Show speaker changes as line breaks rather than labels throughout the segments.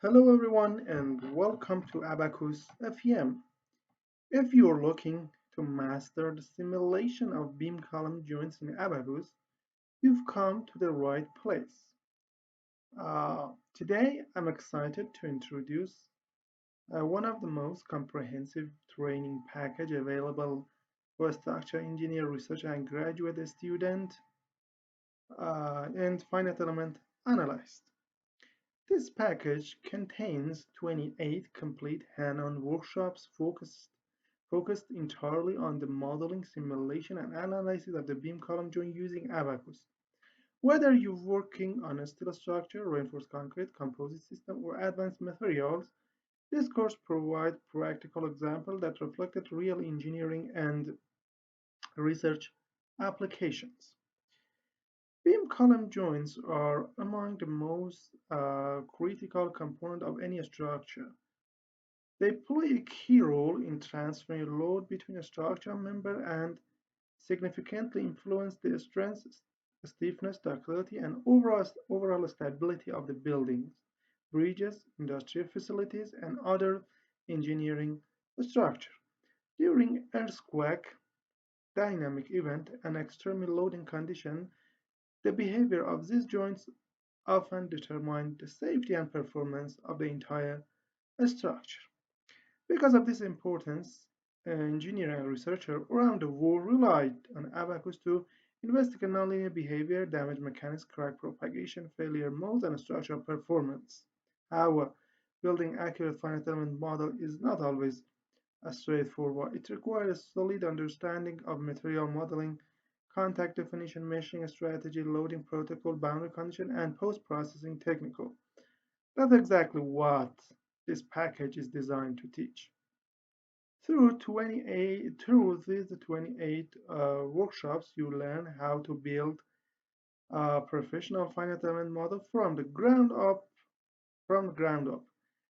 Hello everyone and welcome to Abaqus FEM. If you're looking to master the simulation of beam column joints in Abaqus, you've come to the right place. Today I'm excited to introduce one of the most comprehensive training package available for structural engineer research and graduate student and finite element analyst. This package contains 28 complete hand-on workshops focused entirely on the modeling, simulation, and analysis of the beam column joint using Abaqus. Whether you're working on a steel structure, reinforced concrete, composite system, or advanced materials, this course provides practical examples that reflected real engineering and research applications. Beam column joints are among the most critical component of any structure. They play a key role in transferring load between a structural member and significantly influence the strength, stiffness, ductility, and overall stability of the buildings, bridges, industrial facilities, and other engineering structure. During earthquake, dynamic event, and extreme loading condition, the behavior of these joints often determine the safety and performance of the entire structure. Because of this importance, engineers and researchers around the world relied on Abaqus to investigate nonlinear behavior, damage mechanics, crack propagation, failure modes, and structural performance. However, building accurate finite element model is not always straightforward. It requires solid understanding of material modeling, contact definition, meshing strategy, loading protocol, boundary condition, and post-processing technical. That's exactly what this package is designed to teach. Through these 28 workshops, you learn how to build a professional finite element model from the ground up.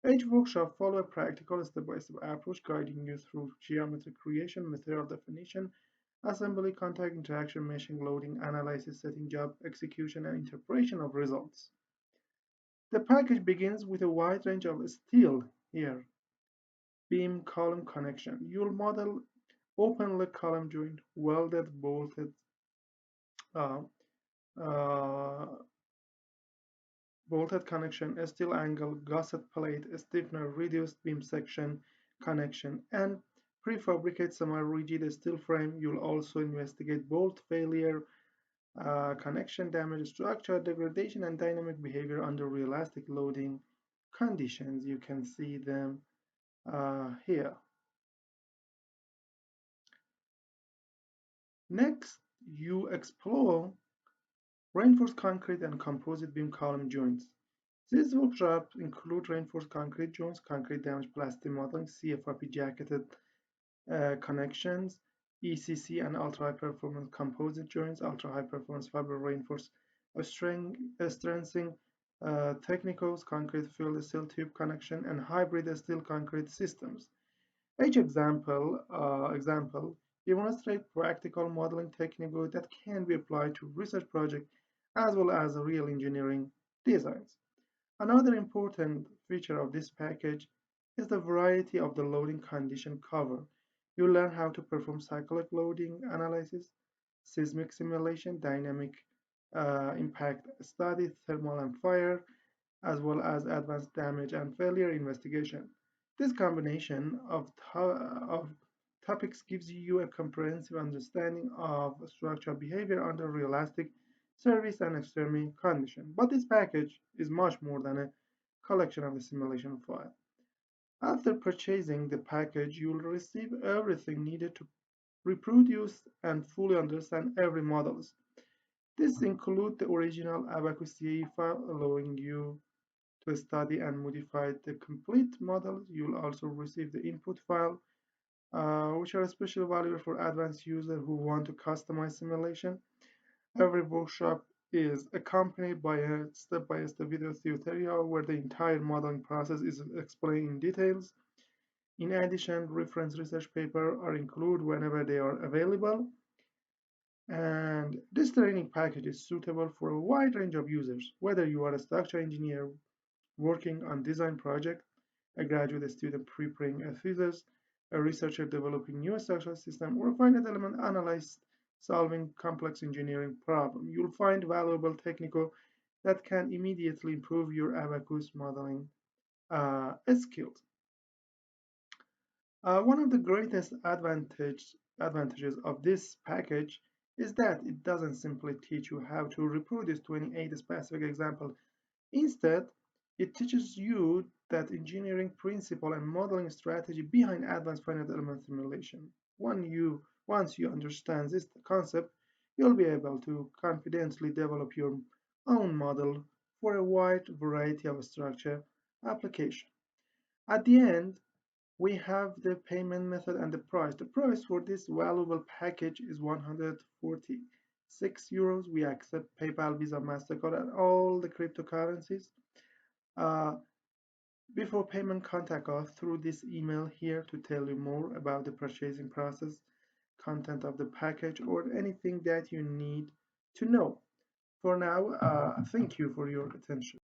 Each workshop follows a practical step-by-step approach guiding you through geometry creation, material definition, assembly, contact interaction, meshing, loading, analysis, setting job, execution, and interpretation of results. The package begins with a wide range of steel here. Beam column connection. You'll model open leg column joint, welded, bolted, uh, uh, bolted connection, a steel angle, gusset plate, a stiffener, reduced beam section connection, and prefabricated semi-rigid steel frame. You'll also investigate bolt failure, connection damage, structure degradation, and dynamic behavior under realistic loading conditions. You can see them here. Next, you explore reinforced concrete and composite beam column joints. These workshops include reinforced concrete joints, concrete damage plastic modeling, CFRP jacketed connections, ECC and ultra-high performance composite joints, ultra-high performance fiber reinforced strengthening technicals, concrete filled steel tube connection, and hybrid steel concrete systems. Each example demonstrates practical modeling techniques that can be applied to research projects as well as real engineering designs. Another important feature of this package is the variety of the loading condition covered. You learn how to perform cyclic loading analysis, seismic simulation, dynamic impact study, thermal and fire, as well as advanced damage and failure investigation. This combination of topics gives you a comprehensive understanding of structural behavior under realistic service and extreme conditions. But this package is much more than a collection of the simulation file. After purchasing the package, you'll receive everything needed to reproduce and fully understand every models. This includes the original Abaqus CAE file, allowing you to study and modify the complete model. You'll also receive the input file, which are especially valuable for advanced users who want to customize simulation. Every workshop is accompanied by a step-by-step video tutorial where the entire modeling process is explained in details. In addition, reference research papers are included whenever they are available. And this training package is suitable for a wide range of users, whether you are a structural engineer working on design project, a graduate student preparing a thesis, a researcher developing new structural system, or a finite element analyst solving complex engineering problem. You'll find valuable technical that can immediately improve your Abaqus modeling skills. One of the greatest advantages of this package is that it doesn't simply teach you how to reproduce 28 specific examples. Instead, it teaches you that engineering principle and modeling strategy behind advanced finite element simulation. Once you understand this concept, you'll be able to confidently develop your own model for a wide variety of structure applications. At the end, we have the payment method and the price. The price for this valuable package is 146 euros. We accept PayPal, Visa, MasterCard, and all the cryptocurrencies. Uh, Before payment, contact us through this email here to tell you more about the purchasing process, content of the package, or anything that you need to know. For now, thank you for your attention.